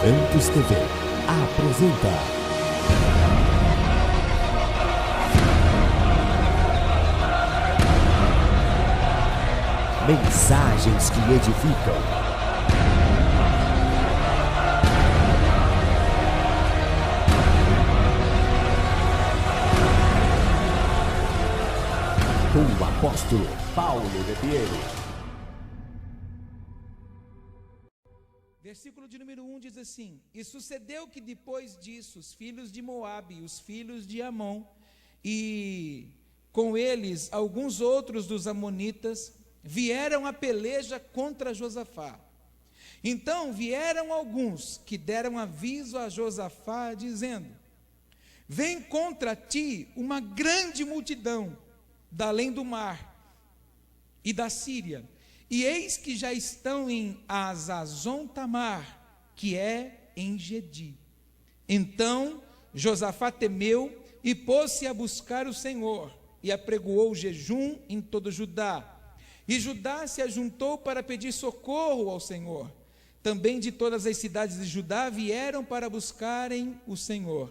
Santos TV apresenta mensagens que edificam. Com o apóstolo Paulo Rebelo. Versículo de número 1 diz assim: E sucedeu que depois disso, os filhos de Moabe, os filhos de Amon, e com eles alguns outros dos amonitas, vieram a peleja contra Josafá. Então vieram alguns que deram aviso a Josafá, dizendo: Vem contra ti uma grande multidão da além do mar e da Síria, e eis que já estão em Hazazon Tamar, que é em Gedi. Então Josafá temeu e pôs-se a buscar o Senhor, e apregoou jejum em todo Judá. E Judá se ajuntou para pedir socorro ao Senhor. Também de todas as cidades de Judá vieram para buscarem o Senhor.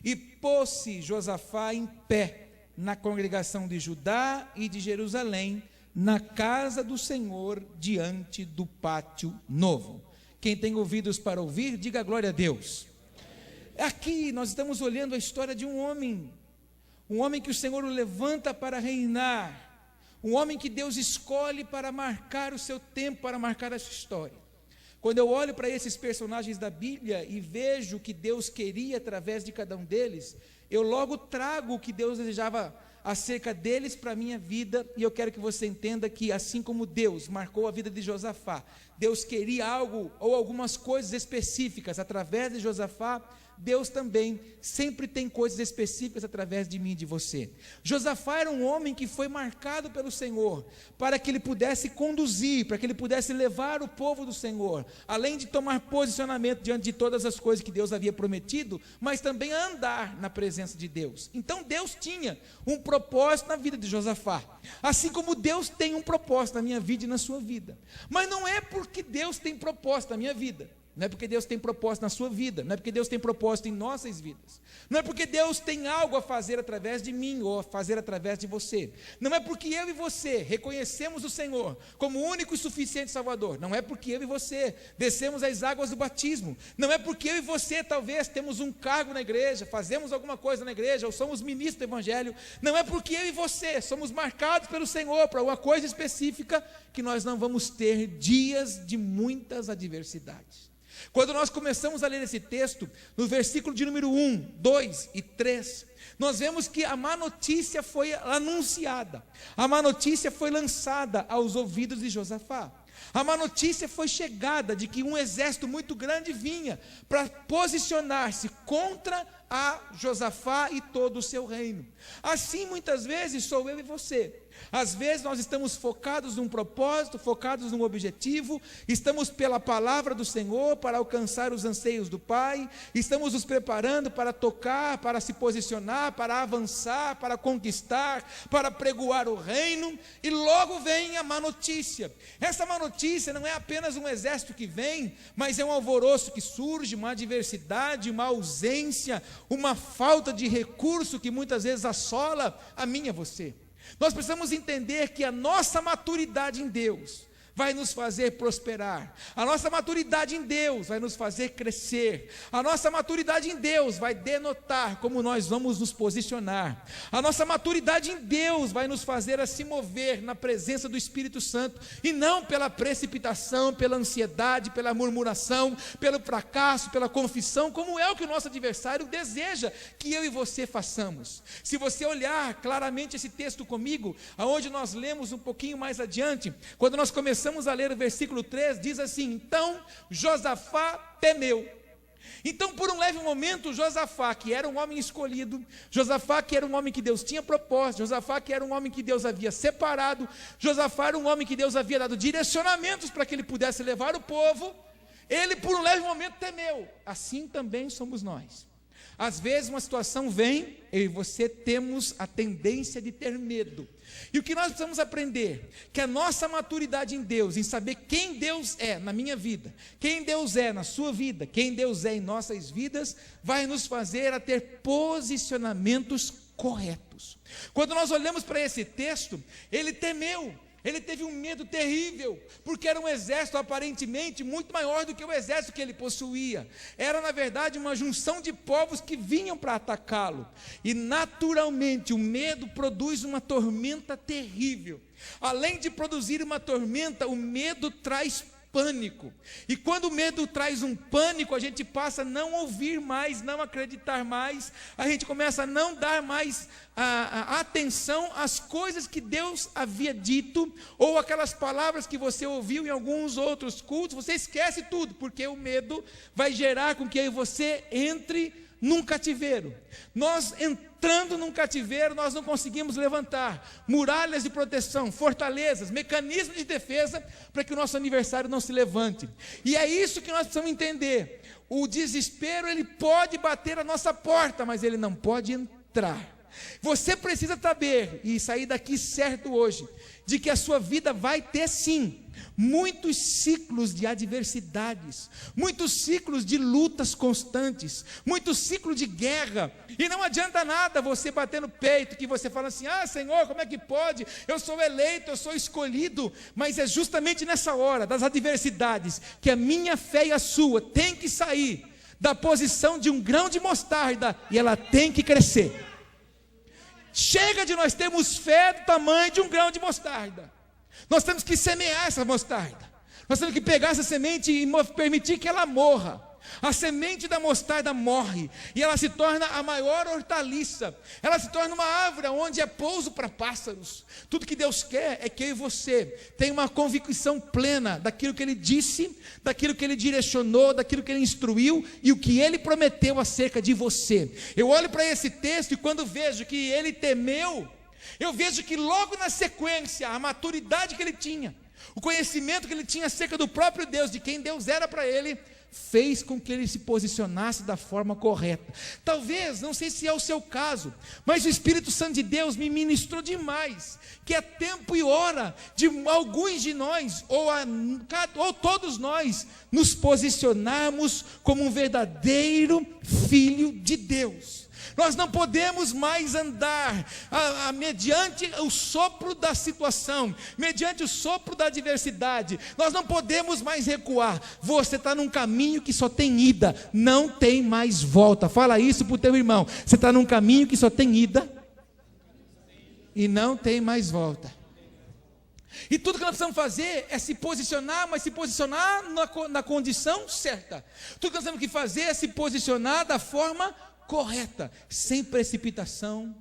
E pôs-se Josafá em pé na congregação de Judá e de Jerusalém, na casa do Senhor, diante do pátio novo. Quem tem ouvidos para ouvir, diga glória a Deus. Aqui nós estamos olhando a história de um homem que o Senhor o levanta para reinar, um homem que Deus escolhe para marcar o seu tempo, para marcar a sua história. Quando eu olho para esses personagens da Bíblia e vejo o que Deus queria através de cada um deles, eu logo trago o que Deus desejava acerca deles para a minha vida, e eu quero que você entenda que assim como Deus marcou a vida de Josafá, Deus queria algo ou algumas coisas específicas através de Josafá, Deus também sempre tem coisas específicas através de mim e de você. Josafá era um homem que foi marcado pelo Senhor, para que ele pudesse conduzir, para que ele pudesse levar o povo do Senhor, além de tomar posicionamento diante de todas as coisas que Deus havia prometido, mas também a andar na presença de Deus. Então Deus tinha um propósito na vida de Josafá, assim como Deus tem um propósito na minha vida e na sua vida. Mas não é porque Deus tem propósito na minha vida, não é porque Deus tem propósito na sua vida, não é porque Deus tem propósito em nossas vidas, não é porque Deus tem algo a fazer através de mim ou a fazer através de você, não é porque eu e você reconhecemos o Senhor como o único e suficiente Salvador, não é porque eu e você descemos as águas do batismo, não é porque eu e você talvez temos um cargo na igreja, fazemos alguma coisa na igreja ou somos ministros do Evangelho, não é porque eu e você somos marcados pelo Senhor para uma coisa específica que nós não vamos ter dias de muitas adversidades. Quando nós começamos a ler esse texto, no versículo de número 1, 2 e 3, nós vemos que a má notícia foi anunciada, a má notícia foi lançada aos ouvidos de Josafá. A má notícia foi chegada de que um exército muito grande vinha para posicionar-se contra a Josafá e todo o seu reino. Assim muitas vezes sou eu e você. Às vezes nós estamos focados num propósito, focados num objetivo, estamos pela palavra do Senhor para alcançar os anseios do Pai, estamos nos preparando para tocar, para se posicionar, para avançar, para conquistar, para pregoar o reino, e logo vem a má notícia. Essa má notícia não é apenas um exército que vem, mas é um alvoroço que surge, uma adversidade, uma ausência, uma falta de recurso que muitas vezes assola a mim e a você. Nós precisamos entender que a nossa maturidade em Deus vai nos fazer prosperar, a nossa maturidade em Deus vai nos fazer crescer, a nossa maturidade em Deus vai denotar como nós vamos nos posicionar, a nossa maturidade em Deus vai nos fazer a se mover na presença do Espírito Santo, e não pela precipitação, pela ansiedade, pela murmuração, pelo fracasso, pela confissão, como é o que o nosso adversário deseja que eu e você façamos. Se você olhar claramente esse texto comigo, aonde nós lemos um pouquinho mais adiante, quando nós começamos a ler o versículo 3, diz assim: Então Josafá temeu. Então por um leve momento Josafá, que era um homem escolhido, Josafá que era um homem que Deus tinha proposto, Josafá que era um homem que Deus havia separado, Josafá era um homem que Deus havia dado direcionamentos para que ele pudesse levar o povo, ele por um leve momento temeu. Assim também somos nós. Às vezes uma situação vem, eu e você temos a tendência de ter medo. E o que nós precisamos aprender, que a nossa maturidade em Deus, em saber quem Deus é na minha vida, quem Deus é na sua vida, quem Deus é em nossas vidas, vai nos fazer a ter posicionamentos corretos. Quando nós olhamos para esse texto, ele temeu. Ele teve um medo terrível, porque era um exército aparentemente muito maior do que o exército que ele possuía. Era, na verdade, uma junção de povos que vinham para atacá-lo. E, naturalmente, o medo produz uma tormenta terrível. Além de produzir uma tormenta, o medo traz pânico. E quando o medo traz um pânico, a gente passa a não ouvir mais, não acreditar mais, a gente começa a não dar mais a atenção às coisas que Deus havia dito, ou aquelas palavras que você ouviu em alguns outros cultos, você esquece tudo, porque o medo vai gerar com que você entre num cativeiro. Nós entrando num cativeiro, nós não conseguimos levantar muralhas de proteção, fortalezas, mecanismos de defesa, para que o nosso aniversário não se levante. E é isso que nós precisamos entender. O desespero, ele pode bater a nossa porta, mas ele não pode entrar. Você precisa saber, e sair daqui certo hoje, de que a sua vida vai ter sim muitos ciclos de adversidades, muitos ciclos de lutas constantes, muitos ciclos de guerra. E não adianta nada você bater no peito, que você fala assim: ah, Senhor, como é que pode? Eu sou eleito, eu sou escolhido. Mas é justamente nessa hora das adversidades que a minha fé e a sua tem que sair da posição de um grão de mostarda, e ela tem que crescer. Chega de nós termos fé do tamanho de um grão de mostarda. Nós temos que semear essa mostarda. Nós temos que pegar essa semente e permitir que ela morra. A semente da mostarda morre e ela se torna a maior hortaliça. Ela se torna uma árvore onde é pouso para pássaros. Tudo que Deus quer é que eu e você tenham uma convicção plena daquilo que Ele disse, daquilo que Ele direcionou, daquilo que Ele instruiu e o que Ele prometeu acerca de você. Eu olho para esse texto e quando vejo que ele temeu, eu vejo que logo na sequência, a maturidade que ele tinha, o conhecimento que ele tinha acerca do próprio Deus, de quem Deus era para ele, fez com que ele se posicionasse da forma correta. Talvez, não sei se é o seu caso, mas o Espírito Santo de Deus me ministrou demais, que é tempo e hora de alguns de nós, ou todos nós, nos posicionarmos como um verdadeiro filho de Deus. Nós não podemos mais andar mediante o sopro da situação, mediante o sopro da adversidade. Nós não podemos mais recuar. Você está num caminho que só tem ida, não tem mais volta. Fala isso para o teu irmão. Você está num caminho que só tem ida e não tem mais volta. E tudo que nós precisamos fazer é se posicionar, mas se posicionar na condição certa. Tudo que nós temos que fazer é se posicionar da forma correta, sem precipitação,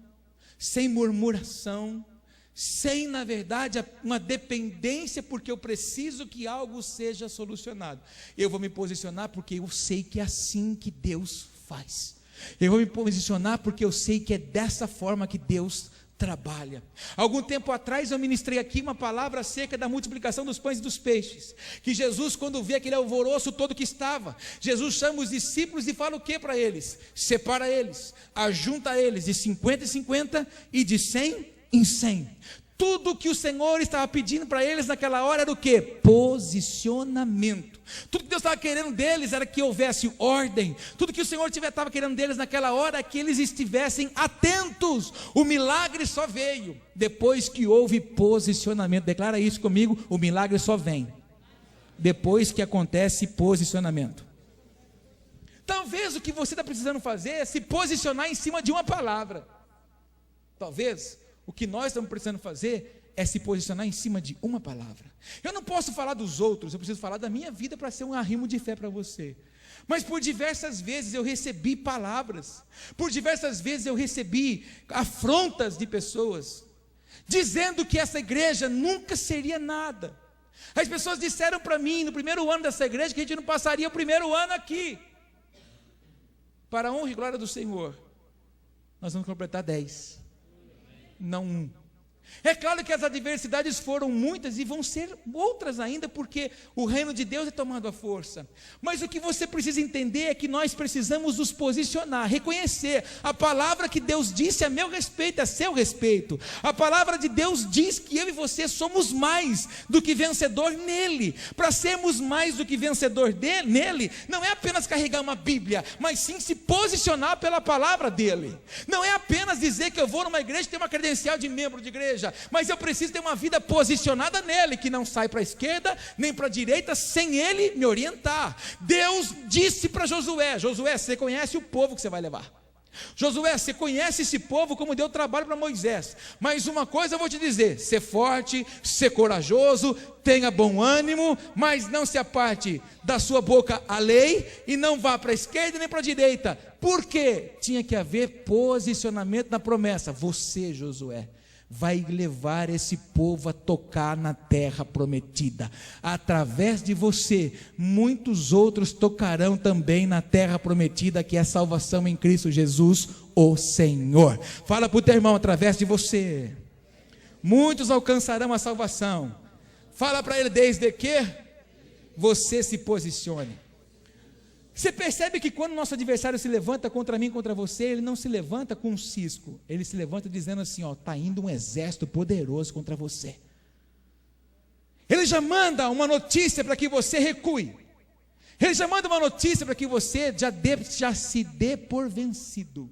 sem murmuração, sem, na verdade, uma dependência, porque eu preciso que algo seja solucionado. Eu vou me posicionar porque eu sei que é assim que Deus faz. Eu vou me posicionar porque eu sei que é dessa forma que Deus trabalha. Algum tempo atrás eu ministrei aqui uma palavra acerca da multiplicação dos pães e dos peixes, que Jesus, quando vê aquele alvoroço todo que estava, Jesus chama os discípulos e fala o que para eles? Separa eles, ajunta eles de 50 em 50 e de 100 em 100. Tudo que o Senhor estava pedindo para eles naquela hora era o que? Posicionamento. Tudo que Deus estava querendo deles era que houvesse ordem. Tudo que o Senhor estava querendo deles naquela hora é que eles estivessem atentos. O milagre só veio depois que houve posicionamento. Declara isso comigo: o milagre só vem depois que acontece posicionamento. Talvez o que você está precisando fazer é se posicionar em cima de uma palavra. Talvez o que nós estamos precisando fazer é se posicionar em cima de uma palavra. Eu não posso falar dos outros, eu preciso falar da minha vida para ser um arrimo de fé para você. Mas por diversas vezes eu recebi palavras, por diversas vezes eu recebi afrontas de pessoas, dizendo que essa igreja nunca seria nada. As pessoas disseram para mim, no primeiro ano dessa igreja, que a gente não passaria o primeiro ano aqui. Para a honra e glória do Senhor, nós vamos completar 10. Não 1. É claro que as adversidades foram muitas e vão ser outras ainda, porque o reino de Deus é tomado à força. Mas o que você precisa entender é que nós precisamos nos posicionar, reconhecer a palavra que Deus disse a meu respeito, a seu respeito. A palavra de Deus diz que eu e você somos mais do que vencedor nele. Para sermos mais do que vencedor nele, não é apenas carregar uma Bíblia, mas sim se posicionar pela palavra dele. Não é apenas dizer que eu vou numa igreja e ter uma credencial de membro de igreja, mas eu preciso ter uma vida posicionada nele, que não sai para a esquerda nem para a direita sem ele me orientar. Deus disse para Josué: Josué, você conhece o povo que você vai levar. Josué, você conhece esse povo como deu trabalho para Moisés, mas uma coisa eu vou te dizer: ser forte, ser corajoso, tenha bom ânimo, mas não se aparte da sua boca a lei, e não vá para a esquerda nem para a direita. Por quê? Tinha que haver posicionamento na promessa. Você, Josué, vai levar esse povo a tocar na terra prometida. Através de você, muitos outros tocarão também na terra prometida, que é a salvação em Cristo Jesus, o Senhor. Fala para o teu irmão: através de você, muitos alcançarão a salvação. Fala para ele: desde que você se posicione. Você percebe que quando o nosso adversário se levanta contra mim, contra você, ele não se levanta com um cisco, ele se levanta dizendo assim: ó, está indo um exército poderoso contra você. Ele já manda uma notícia para que você recue. Ele já manda uma notícia para que você já se dê por vencido.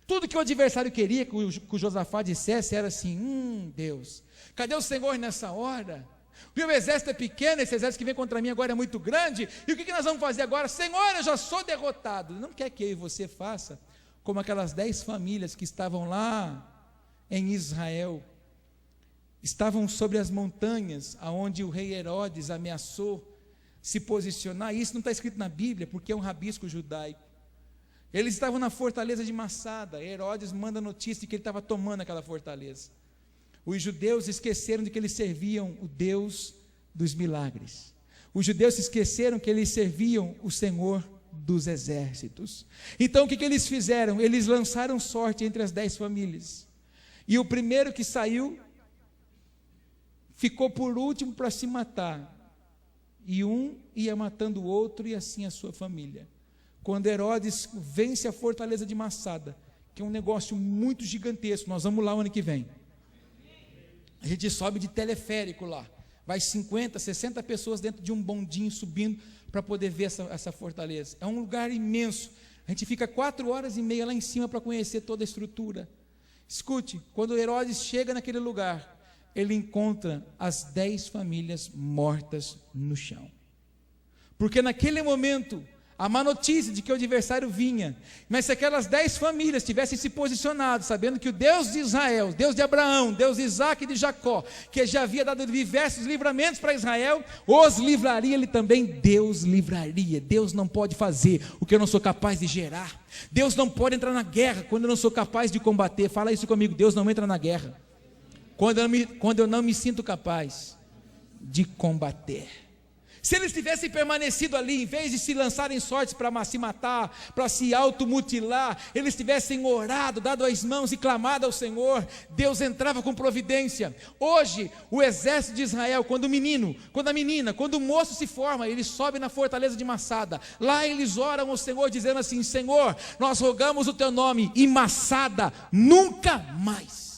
Tudo que o adversário queria que o Josafá dissesse era assim: Deus, cadê o Senhor nessa hora? O meu exército é pequeno, esse exército que vem contra mim agora é muito grande, e o que nós vamos fazer agora? Senhor, eu já sou derrotado. Não quer que eu e você faça como aquelas 10 famílias que estavam lá em Israel, estavam sobre as montanhas, aonde o rei Herodes ameaçou se posicionar. Isso não está escrito na Bíblia, porque é um rabisco judaico. Eles estavam na fortaleza de Massada. Herodes manda notícia de que ele estava tomando aquela fortaleza. Os judeus esqueceram de que eles serviam o Deus dos milagres. Os judeus se esqueceram que eles serviam o Senhor dos exércitos. Então o que eles fizeram? Eles lançaram sorte entre as 10 famílias. E o primeiro que saiu ficou por último para se matar. E um ia matando o outro, e assim a sua família. Quando Herodes vence a fortaleza de Massada, que é um negócio muito gigantesco, nós vamos lá o ano que vem. A gente sobe de teleférico lá, vai 50, 60 pessoas dentro de um bondinho subindo para poder ver essa fortaleza. É um lugar imenso. A gente fica 4h30 lá em cima para conhecer toda a estrutura. Escute, quando Herodes chega naquele lugar, ele encontra as 10 famílias mortas no chão. Porque naquele momento, a má notícia de que o adversário vinha, mas se aquelas 10 famílias tivessem se posicionado, sabendo que o Deus de Israel, Deus de Abraão, Deus de Isaac e de Jacó, que já havia dado diversos livramentos para Israel, os livraria ele também. Deus livraria. Deus não pode fazer o que eu não sou capaz de gerar. Deus não pode entrar na guerra quando eu não sou capaz de combater. Fala isso comigo: Deus não entra na guerra quando eu não me sinto capaz de combater. Se eles tivessem permanecido ali, em vez de se lançarem sortes para se matar, para se automutilar, eles tivessem orado, dado as mãos e clamado ao Senhor, Deus entrava com providência. Hoje, o exército de Israel, quando o menino, quando a menina, quando o moço se forma, ele sobe na fortaleza de Massada. Lá eles oram ao Senhor, dizendo assim: Senhor, nós rogamos o teu nome, e Massada nunca mais.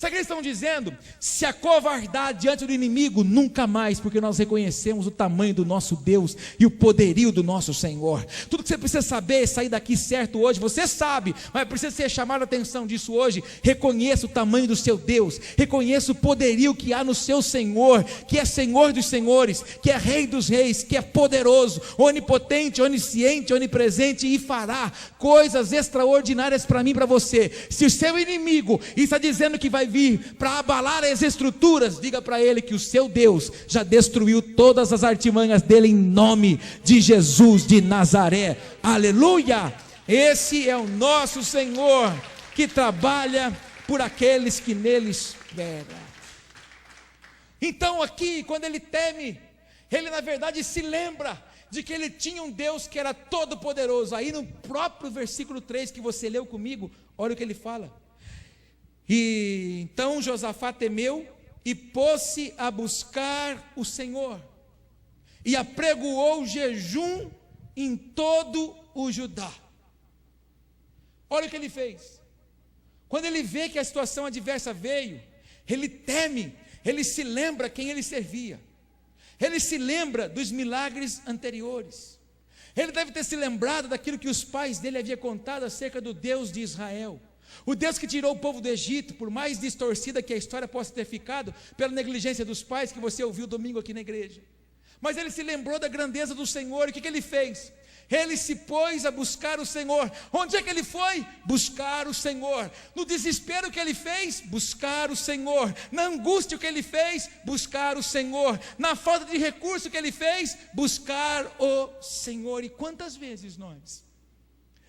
Sabe o que eles estão dizendo? Se acovardar diante do inimigo, nunca mais, porque nós reconhecemos o tamanho do nosso Deus e o poderio do nosso Senhor. Tudo que você precisa saber é sair daqui certo hoje. Você sabe, mas precisa ser chamado a atenção disso hoje. Reconheça o tamanho do seu Deus, reconheça o poderio que há no seu Senhor, que é Senhor dos senhores, que é Rei dos reis, que é poderoso, onipotente, onisciente, onipresente, e fará coisas extraordinárias para mim e para você. Se o seu inimigo está dizendo que vai vir para abalar as estruturas, diga para ele que o seu Deus já destruiu todas as artimanhas dele, em nome de Jesus de Nazaré. Aleluia! Esse é o nosso Senhor, que trabalha por aqueles que nele esperam. Então aqui, quando ele teme, ele na verdade se lembra de que ele tinha um Deus que era todo poderoso. Aí no próprio versículo 3 que você leu comigo, olha o que ele fala: E então Josafá temeu e pôs-se a buscar o Senhor, e apregoou jejum em todo o Judá. Olha o que ele fez. Quando ele vê que a situação adversa veio, ele teme, ele se lembra quem ele servia, ele se lembra dos milagres anteriores, ele deve ter se lembrado daquilo que os pais dele haviam contado acerca do Deus de Israel, o Deus que tirou o povo do Egito. Por mais distorcida que a história possa ter ficado pela negligência dos pais que você ouviu domingo aqui na igreja, mas ele se lembrou da grandeza do Senhor. E o que ele fez? Ele se pôs a buscar o Senhor. Onde é que ele foi? Buscar o Senhor. No desespero que ele fez? Buscar o Senhor. Na angústia que ele fez? Buscar o Senhor. Na falta de recurso que ele fez? Buscar o Senhor. E quantas vezes nós,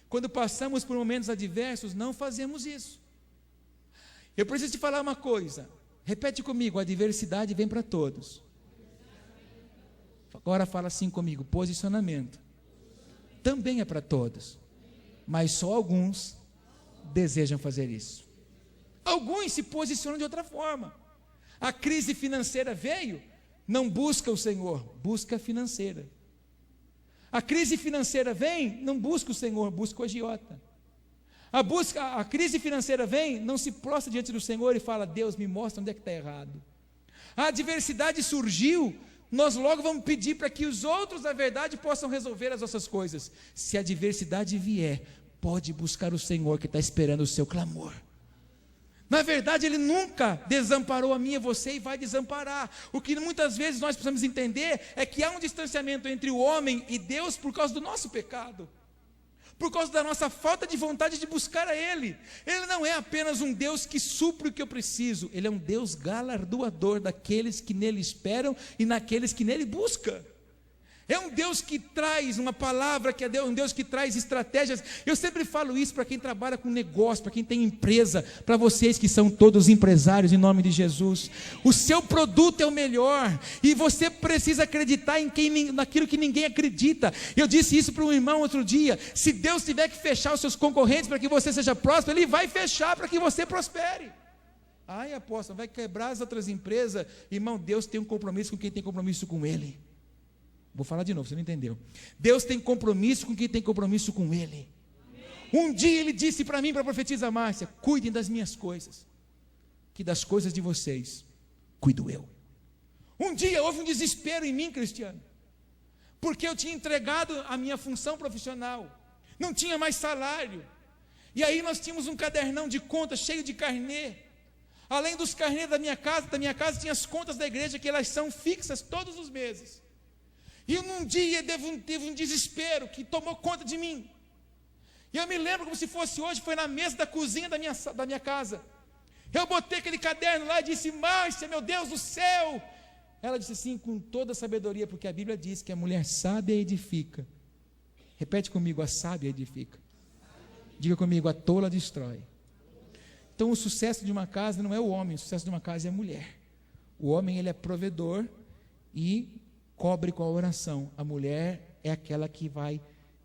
quando passamos por momentos adversos, não fazemos isso? Eu preciso te falar uma coisa. Repete comigo: a adversidade vem para todos. Agora fala assim comigo: posicionamento também é para todos, mas só alguns desejam fazer isso. Alguns se posicionam de outra forma. A crise financeira veio, não busca o Senhor, busca a financeira. A crise financeira vem, não busca o Senhor, busca o agiota. A crise financeira vem, não se prostra diante do Senhor e fala: Deus, me mostra onde é que está errado. A adversidade surgiu, nós logo vamos pedir para que os outros, na verdade, possam resolver as nossas coisas. Se a adversidade vier, pode buscar o Senhor, que está esperando o seu clamor. Na verdade, Ele nunca desamparou a mim e você, e vai desamparar. O que muitas vezes nós precisamos entender é que há um distanciamento entre o homem e Deus por causa do nosso pecado, por causa da nossa falta de vontade de buscar a Ele. Ele não é apenas um Deus que supre o que eu preciso, Ele é um Deus galardoador daqueles que nele esperam e naqueles que nele buscam. É um Deus que traz uma palavra, que é um Deus que traz estratégias. Eu sempre falo isso para quem trabalha com negócio, para quem tem empresa, para vocês que são todos empresários, em nome de Jesus. O seu produto é o melhor, e você precisa acreditar naquilo que ninguém acredita. Eu disse isso para um irmão outro dia: se Deus tiver que fechar os seus concorrentes para que você seja próspero, Ele vai fechar para que você prospere. Ai, apóstolo, vai quebrar as outras empresas. Irmão, Deus tem um compromisso com quem tem compromisso com Ele. Vou falar de novo, você não entendeu. Deus tem compromisso com quem tem compromisso com Ele. Um dia Ele disse para mim, para a profetisa Márcia: cuidem das minhas coisas, que das coisas de vocês cuido eu. Um dia houve um desespero em mim, Cristiano, porque eu tinha entregado a minha função profissional, não tinha mais salário, e aí nós tínhamos um cadernão de contas cheio de carnê. Além dos carnês da minha casa tinha as contas da igreja, que elas são fixas todos os meses. E num dia teve um desespero que tomou conta de mim. E eu me lembro como se fosse hoje, foi na mesa da cozinha da minha casa. Eu botei aquele caderno lá e disse: Márcia, meu Deus do céu. Ela disse assim, com toda a sabedoria, porque a Bíblia diz que a mulher sábia edifica. Repete comigo: a sábia edifica. Diga comigo: a tola destrói. Então o sucesso de uma casa não é o homem, o sucesso de uma casa é a mulher. O homem, ele é provedor e cobre com a oração. A mulher é aquela que vai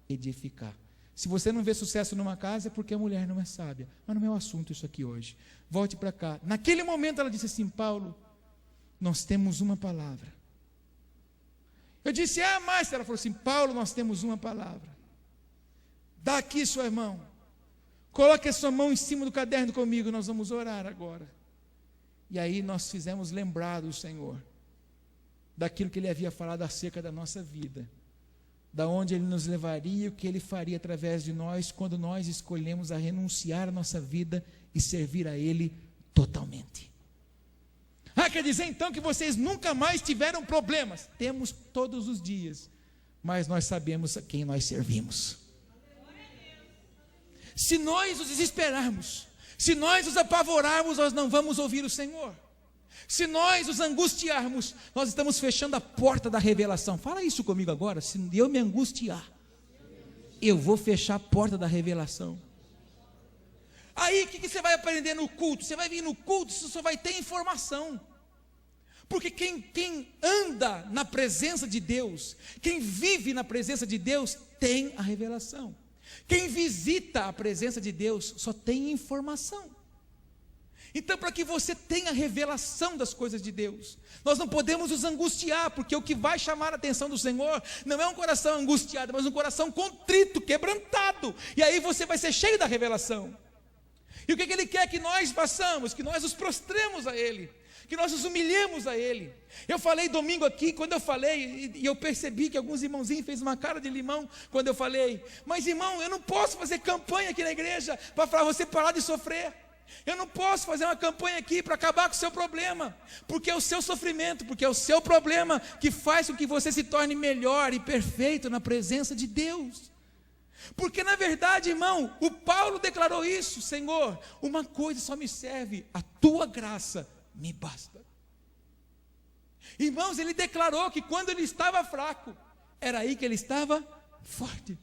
edificar. Se você não vê sucesso numa casa, é porque a mulher não é sábia. Mas não é o assunto isso aqui hoje. Volte para cá. Naquele momento ela disse assim: Paulo, nós temos uma palavra. Eu disse: Márcia. Ela falou assim: Paulo, nós temos uma palavra. Dá aqui sua mão. Coloque a sua mão em cima do caderno comigo, nós vamos orar agora. E aí nós fizemos lembrar do Senhor, daquilo que Ele havia falado acerca da nossa vida, da onde Ele nos levaria, o que Ele faria através de nós, quando nós escolhemos a renunciar a nossa vida e servir a Ele totalmente. Quer dizer então que vocês nunca mais tiveram problemas? Temos todos os dias, mas nós sabemos a quem nós servimos. Se nós os desesperarmos, se nós os apavorarmos, nós não vamos ouvir o Senhor. Se nós os angustiarmos, nós estamos fechando a porta da revelação. Fala isso comigo agora: se eu me angustiar, eu vou fechar a porta da revelação. Aí o que você vai aprender no culto? Você vai vir no culto, você só vai ter informação. Porque quem anda na presença de Deus, quem vive na presença de Deus, tem a revelação. Quem visita a presença de Deus só tem informação. Então, para que você tenha revelação das coisas de Deus, nós não podemos nos angustiar, porque o que vai chamar a atenção do Senhor não é um coração angustiado, mas um coração contrito, quebrantado, e aí você vai ser cheio da revelação. E o que Ele quer que nós façamos? Que nós nos prostremos a Ele, que nós nos humilhemos a Ele. Eu falei domingo aqui, quando eu falei, e eu percebi que alguns irmãozinhos fez uma cara de limão, quando eu falei, mas irmão, eu não posso fazer campanha aqui na igreja, para falar você parar de sofrer. Eu não posso fazer uma campanha aqui para acabar com o seu problema, porque é o seu sofrimento, porque é o seu problema que faz com que você se torne melhor e perfeito na presença de Deus. Porque na verdade, irmão, o Paulo declarou isso: Senhor, uma coisa só me serve, a tua graça me basta. Irmãos, ele declarou que quando ele estava fraco, era aí que ele estava forte.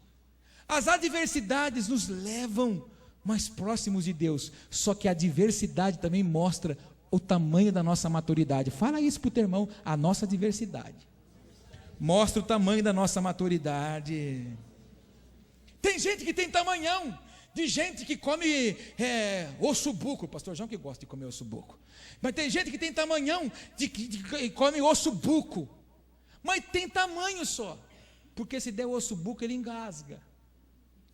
As adversidades nos levam mais próximos de Deus, só que a adversidade também mostra o tamanho da nossa maturidade. Fala isso para o teu irmão, a nossa adversidade mostra o tamanho da nossa maturidade. Tem gente que tem tamanhão, de gente que come ossobuco, o pastor João que gosta de comer ossobuco, mas tem gente que tem tamanhão, que come ossobuco, mas tem tamanho só, porque se der ossobuco ele engasga.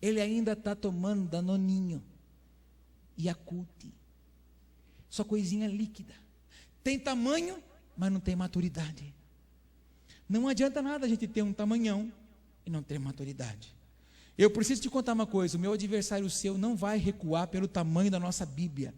Ele ainda está tomando Danoninho, Yakult, só coisinha líquida. Tem tamanho, mas não tem maturidade. Não adianta nada a gente ter um tamanhão e não ter maturidade. Eu preciso te contar uma coisa: o meu adversário, o seu, não vai recuar pelo tamanho da nossa Bíblia,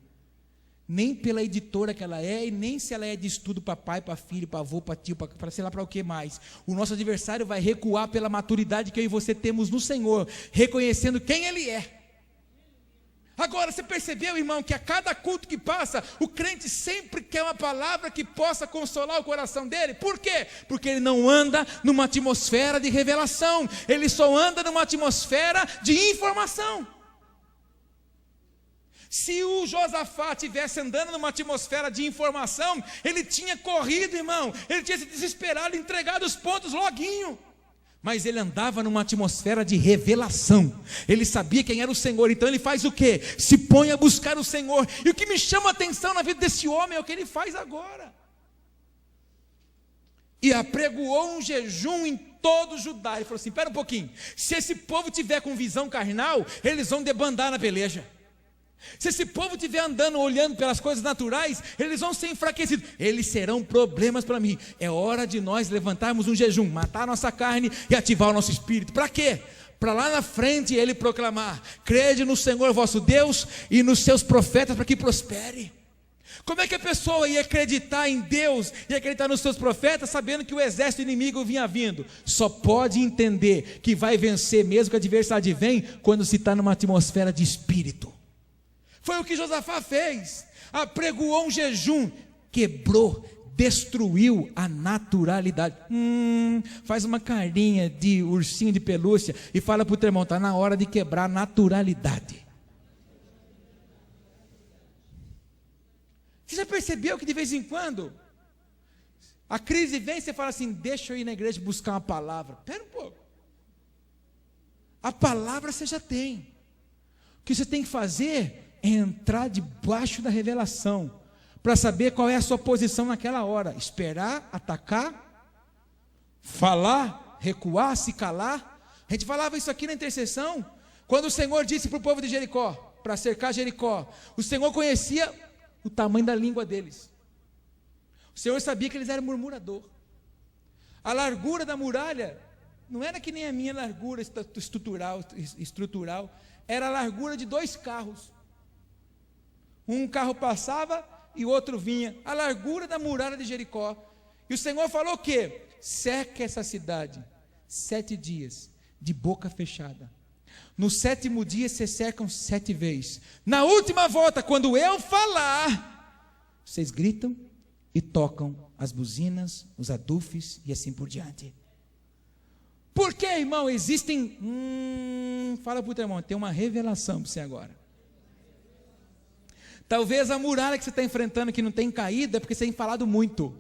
nem pela editora que ela é, e nem se ela é de estudo para pai, para filho, para avô, para tio, para sei lá para o que mais. O nosso adversário vai recuar pela maturidade que eu e você temos no Senhor, reconhecendo quem Ele é. Agora, você percebeu, irmão, que a cada culto que passa, o crente sempre quer uma palavra que possa consolar o coração dele? Por quê? Porque ele não anda numa atmosfera de revelação, ele só anda numa atmosfera de informação. Se o Josafá estivesse andando numa atmosfera de informação, ele tinha corrido, irmão, ele tinha se desesperado, entregado os pontos loguinho. Mas ele andava numa atmosfera de revelação, ele sabia quem era o Senhor, então ele faz o quê? Se põe a buscar o Senhor. E o que me chama a atenção na vida desse homem é o que ele faz agora. E apregoou um jejum em todo Judá. Ele falou assim: espera um pouquinho, se esse povo tiver com visão carnal, eles vão debandar na peleja. Se esse povo estiver andando, olhando pelas coisas naturais, eles vão ser enfraquecidos, eles serão problemas para mim. É hora de nós levantarmos um jejum, matar a nossa carne e ativar o nosso espírito. Para quê? Para lá na frente ele proclamar: crede no Senhor vosso Deus e nos seus profetas, para que prospere. Como é que a pessoa ia acreditar em Deus e acreditar nos seus profetas, sabendo que o exército inimigo vinha vindo? Só pode entender que vai vencer mesmo que a adversidade vem, quando se está numa atmosfera de espírito. Foi o que Josafá fez, apregoou um jejum, quebrou, destruiu a naturalidade. Faz uma carinha de ursinho de pelúcia e fala para o teu irmão: está na hora de quebrar a naturalidade. Você já percebeu que de vez em quando a crise vem e você fala assim: deixa eu ir na igreja buscar uma palavra. Espera um pouco, a palavra você já tem. O que você tem que fazer é entrar debaixo da revelação, para saber qual é a sua posição naquela hora. Esperar, atacar, falar, recuar, se calar. A gente falava isso aqui na intercessão, quando o Senhor disse para o povo de Jericó, para cercar Jericó, o Senhor conhecia o tamanho da língua deles. O Senhor sabia que eles eram murmurador. A largura da muralha não era que nem a minha largura estrutural, era a largura de 2 carros. Um carro passava e o outro vinha, a largura da muralha de Jericó. E o Senhor falou o quê? Cerca essa cidade 7 dias, de boca fechada. No 7º dia se cercam 7 vezes. Na última volta, quando eu falar, vocês gritam e tocam as buzinas, os adufes e assim por diante. Por que, irmão? Existem... fala para o teu irmão, tem uma revelação para você agora. Talvez a muralha que você está enfrentando que não tem caído é porque você tem falado muito.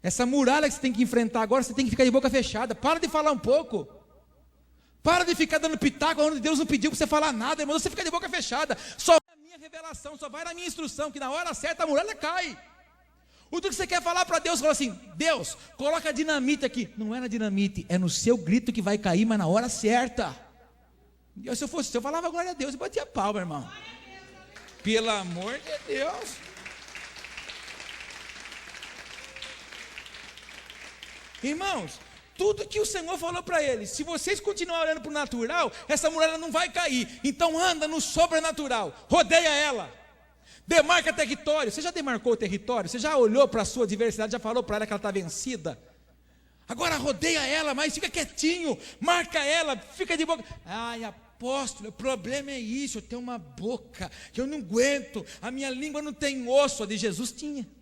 Essa muralha que você tem que enfrentar agora, você tem que ficar de boca fechada. Para de falar um pouco. Para de ficar dando pitaco onde Deus não pediu para você falar nada, irmão. Você fica de boca fechada. Só a minha revelação, só vai na minha instrução, que na hora certa a muralha cai. O que você quer falar para Deus, fala assim: Deus, coloca dinamite aqui. Não é na dinamite, é no seu grito que vai cair, mas na hora certa. Se eu falava glória a Deus, eu batia palma, irmão. Pelo amor de Deus. Irmãos, tudo que o Senhor falou para eles, se vocês continuarem olhando para o natural, essa muralha não vai cair. Então anda no sobrenatural, rodeia ela, demarca território. Você já demarcou o território? Você já olhou para a sua adversidade, já falou para ela que ela está vencida? Agora rodeia ela, mas fica quietinho, marca ela, fica de boca. Ai, apóstolo, o problema é isso, eu tenho uma boca que eu não aguento, a minha língua não tem osso. A de Jesus tinha.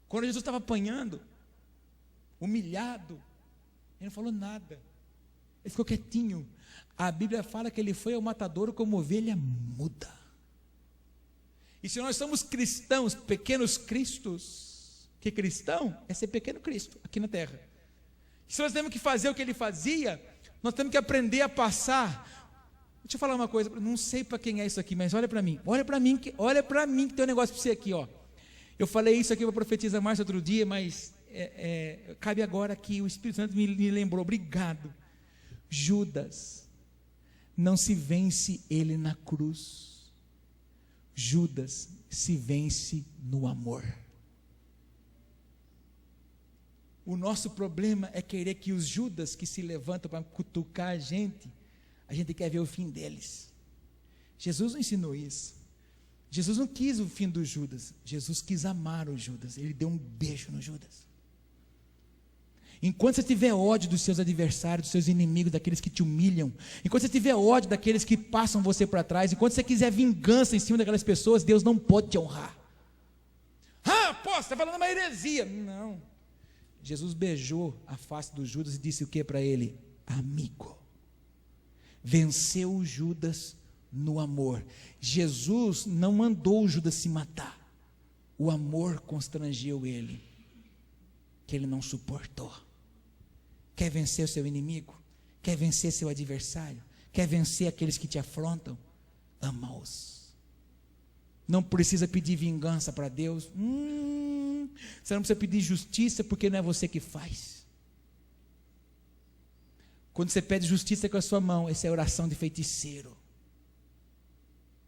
Quando Jesus estava apanhando, humilhado, ele não falou nada, ele ficou quietinho. A Bíblia fala que ele foi ao matadouro como ovelha muda. E se nós somos cristãos, pequenos cristos, que cristão é ser pequeno Cristo aqui na terra. Se nós temos que fazer o que ele fazia, nós temos que aprender a passar. Deixa eu falar uma coisa, não sei para quem é isso aqui, mas olha para mim que tem um negócio para você aqui, ó. Eu falei isso aqui para profetizar mais outro dia, mas cabe agora que o Espírito Santo me lembrou. Obrigado. Judas, não se vence ele na cruz. Judas se vence no amor. O nosso problema é querer que os Judas que se levantam para cutucar a gente quer ver o fim deles. Jesus não ensinou isso. Jesus não quis o fim do Judas, Jesus quis amar o Judas, ele deu um beijo no Judas. Enquanto você tiver ódio dos seus adversários, dos seus inimigos, daqueles que te humilham, enquanto você tiver ódio daqueles que passam você para trás, enquanto você quiser vingança em cima daquelas pessoas, Deus não pode te honrar. Pô, você está falando uma heresia. Não, Jesus beijou a face do Judas e disse o que para ele? Amigo. Venceu o Judas no amor. Jesus não mandou o Judas se matar. O amor constrangeu ele, que ele não suportou. Quer vencer o seu inimigo? Quer vencer seu adversário? Quer vencer aqueles que te afrontam? Ama-os. Não precisa pedir vingança para Deus. Você não precisa pedir justiça, porque não é você que faz. Quando você pede justiça com a sua mão, essa é oração de feiticeiro.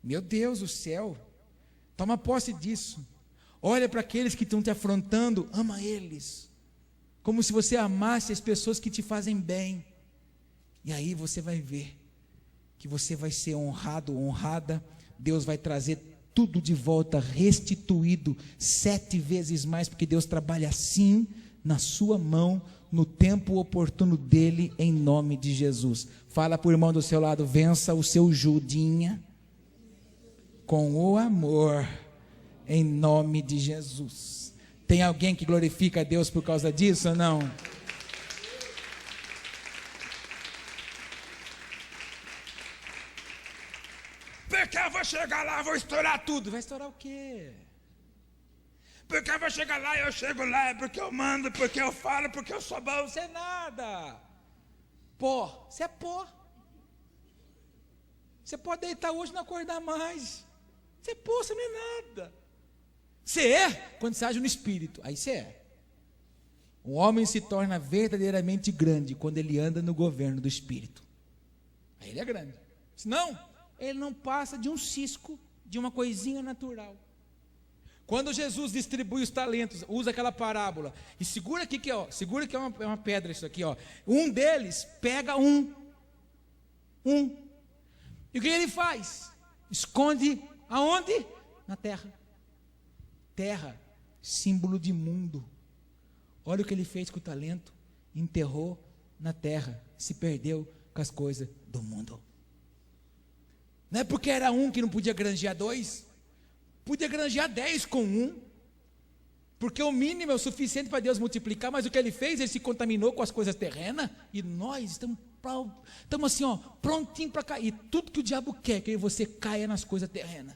Meu Deus do céu, toma posse disso. Olha para aqueles que estão te afrontando, ama eles, como se você amasse as pessoas que te fazem bem. E aí você vai ver que você vai ser honrado, honrada. Deus vai trazer tudo de volta, restituído 7 vezes mais, porque Deus trabalha assim, na sua mão, no tempo oportuno dele, em nome de Jesus. Fala para o irmão do seu lado: vença o seu Judinha com o amor, em nome de Jesus. Tem alguém que glorifica a Deus por causa disso ou não? Porque eu vou chegar lá, vou estourar tudo. Vai estourar o quê? Porque eu vou chegar lá, eu chego lá, porque eu mando, porque eu falo, porque eu sou bom. Você é nada. Pó, você é pó. Você pode deitar hoje e não acordar mais. Você é pó, você não é nada. Você é quando você age no Espírito, aí você é. O homem se torna verdadeiramente grande quando ele anda no governo do Espírito. Aí ele é grande. Senão, ele não passa de um cisco, de uma coisinha natural. Quando Jesus distribui os talentos, usa aquela parábola, e segura aqui que é uma pedra isso aqui, ó. Um deles pega um. E o que ele faz? Esconde aonde? Na terra. Terra, símbolo de mundo. Olha o que ele fez com o talento. Enterrou na terra, se perdeu com as coisas do mundo. Não é porque era um que não podia granjear 2, podia granjear 10 com 1, porque o mínimo é o suficiente para Deus multiplicar. Mas o que ele fez? Ele se contaminou com as coisas terrenas, e nós estamos assim, ó, prontinho para cair. Tudo que o diabo quer é que você caia nas coisas terrenas.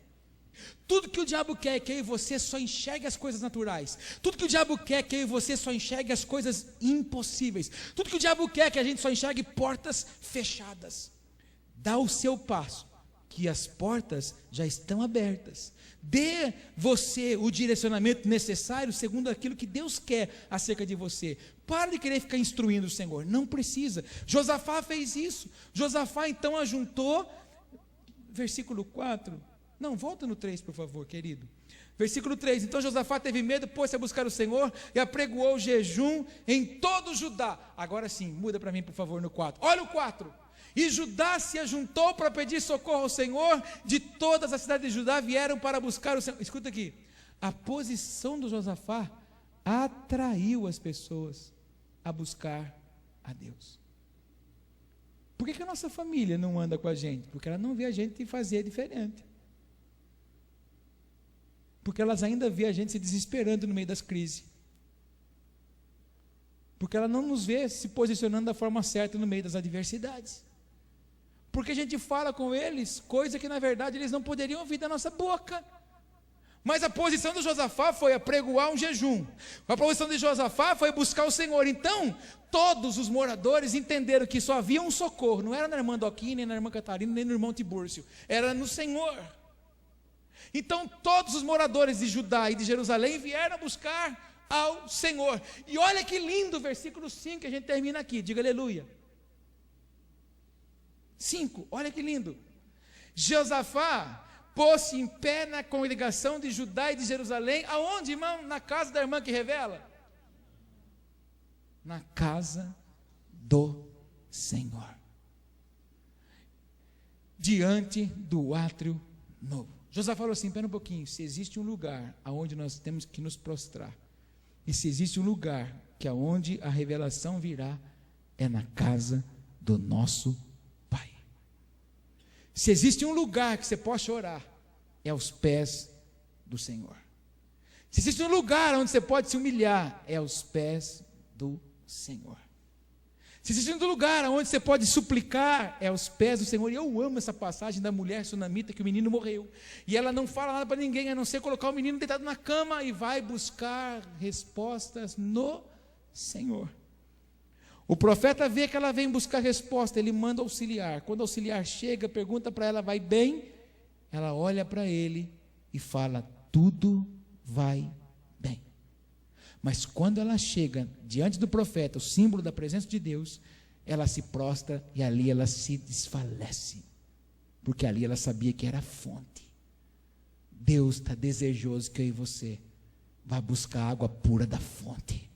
Tudo que o diabo quer é que você só enxergue as coisas naturais. Tudo que o diabo quer é que você só enxergue as coisas impossíveis. Tudo que o diabo quer é que a gente só enxergue portas fechadas. Dá o seu passo que as portas já estão abertas. Dê você o direcionamento necessário segundo aquilo que Deus quer acerca de você. Para de querer ficar instruindo o Senhor, não precisa. Josafá fez isso. Josafá então ajuntou, versículo 4, não, volta no 3 por favor, querido. Versículo 3, então Josafá teve medo, pôs-se a buscar o Senhor e apregoou jejum em todo Judá. Agora sim, muda para mim por favor no 4, olha o 4. E Judá se ajuntou para pedir socorro ao Senhor, de todas as cidades de Judá vieram para buscar o Senhor. Escuta aqui, a posição do Josafá atraiu as pessoas a buscar a Deus. Por que a nossa família não anda com a gente? Porque ela não vê a gente fazer diferente. Porque elas ainda vê a gente se desesperando no meio das crises. Porque ela não nos vê se posicionando da forma certa no meio das adversidades. Porque a gente fala com eles coisa que na verdade eles não poderiam ouvir da nossa boca. Mas a posição de Josafá foi apregoar um jejum. A posição de Josafá foi buscar o Senhor. Então, todos os moradores entenderam que só havia um socorro. Não era na irmã Doquim, nem na irmã Catarina, nem no irmão Tibúrcio. Era no Senhor. Então, todos os moradores de Judá e de Jerusalém vieram buscar ao Senhor. E olha que lindo o versículo 5 que a gente termina aqui. Diga aleluia. 5, olha que lindo. Josafá pôs-se em pé na congregação de Judá e de Jerusalém. Aonde, irmão? Na casa da irmã que revela? Na casa do Senhor. Diante do átrio novo. Josafá falou assim, espera um pouquinho, se existe um lugar aonde nós temos que nos prostrar, e se existe um lugar que aonde a revelação virá, é na casa do nosso Pai. Se existe um lugar que você possa orar, é aos pés do Senhor. Se existe um lugar onde você pode se humilhar, é aos pés do Senhor. Se existe um lugar onde você pode suplicar, é aos pés do Senhor. E eu amo essa passagem da mulher sunamita, que o menino morreu, e ela não fala nada para ninguém, a não ser colocar o menino deitado na cama, e vai buscar respostas no Senhor. O profeta vê que ela vem buscar resposta, ele manda auxiliar. Quando o auxiliar chega, pergunta para ela, vai bem? Ela olha para ele e fala, tudo vai bem. Mas quando ela chega diante do profeta, o símbolo da presença de Deus, ela se prostra e ali ela se desfalece, porque ali ela sabia que era a fonte. Deus está desejoso que eu e você vá buscar a água pura da fonte.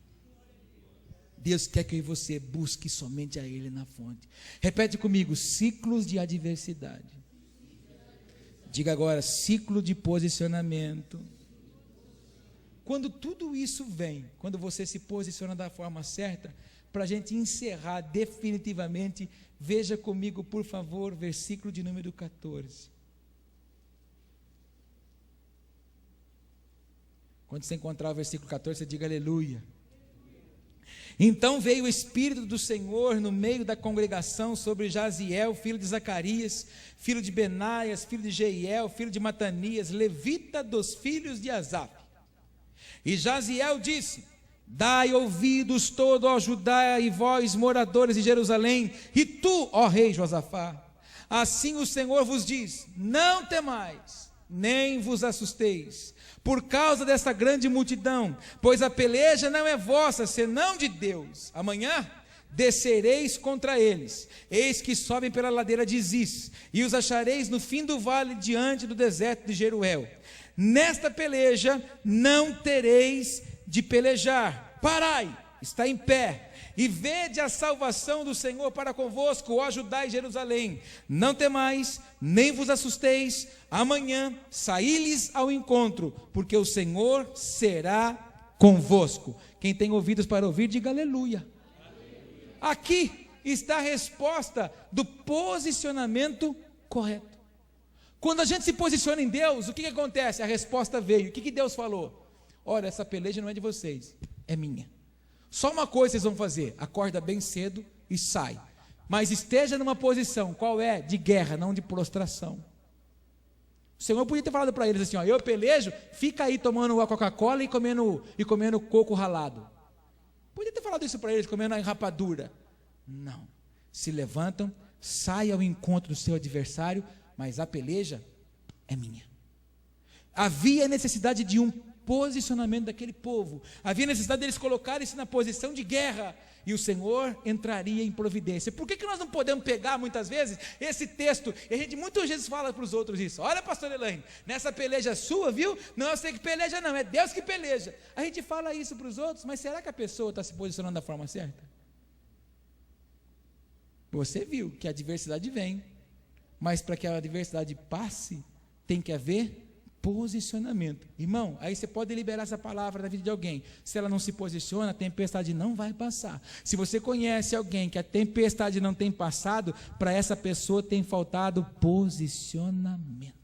Deus quer que eu e você busque somente a Ele na fonte. Repete comigo, ciclos de adversidade. Diga agora, ciclo de posicionamento. Quando tudo isso vem, quando você se posiciona da forma certa, para a gente encerrar definitivamente, veja comigo, por favor, versículo de número 14. Quando você encontrar o versículo 14, você diga aleluia. Então veio o Espírito do Senhor no meio da congregação sobre Jaziel, filho de Zacarias, filho de Benaias, filho de Jeiel, filho de Matanias, levita dos filhos de Asaf. E Jaziel disse, dai ouvidos todo, ó Judá, e vós, moradores de Jerusalém, e tu, ó rei Josafá, assim o Senhor vos diz, não temais, nem vos assusteis, por causa desta grande multidão, pois a peleja não é vossa, senão de Deus. Amanhã descereis contra eles, eis que sobem pela ladeira de Ziz, e os achareis no fim do vale, diante do deserto de Jeruel. Nesta peleja não tereis de pelejar, parai, está em pé, e vede a salvação do Senhor para convosco, ó Judá e Jerusalém. Não temais, nem vos assusteis, amanhã saí-lhes ao encontro, porque o Senhor será convosco. Quem tem ouvidos para ouvir, diga aleluia. Aqui está a resposta do posicionamento correto. Quando a gente se posiciona em Deus, o que acontece? A resposta veio. O que Deus falou? Olha, essa peleja não é de vocês, é minha. Só uma coisa vocês vão fazer, acorda bem cedo e sai. Mas esteja numa posição, qual é? De guerra, não de prostração. O Senhor podia ter falado para eles assim, ó, eu pelejo, fica aí tomando a Coca-Cola e comendo coco ralado. Podia ter falado isso para eles, comendo a rapadura. Não. Se levantam, saem ao encontro do seu adversário, mas a peleja é minha. Havia necessidade de um posicionamento daquele povo, havia necessidade deles colocarem-se na posição de guerra, e o Senhor entraria em providência. Por que nós não podemos pegar muitas vezes esse texto, e a gente muitas vezes fala para os outros isso: olha, pastor Elaine, nessa peleja sua, viu? Não, eu sei que peleja não, é Deus que peleja. A gente fala isso para os outros, mas será que a pessoa está se posicionando da forma certa? Você viu que a adversidade vem, mas para que a adversidade passe, tem que haver posicionamento. Irmão, aí você pode liberar essa palavra na vida de alguém. Se ela não se posiciona, a tempestade não vai passar. Se você conhece alguém que a tempestade não tem passado, para essa pessoa tem faltado posicionamento.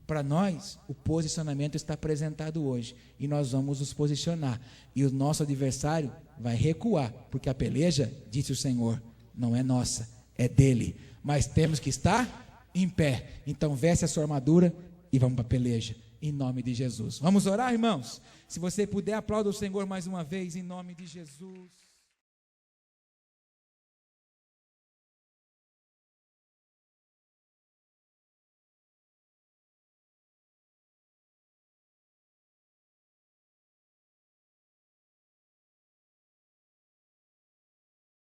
Para nós, o posicionamento está apresentado hoje, e nós vamos nos posicionar, e o nosso adversário vai recuar, porque a peleja, disse o Senhor, não é nossa, é dele, mas temos que estar em pé. Então veste a sua armadura e vamos para a peleja, em nome de Jesus. Vamos orar, irmãos? Se você puder, aplauda o Senhor mais uma vez, em nome de Jesus.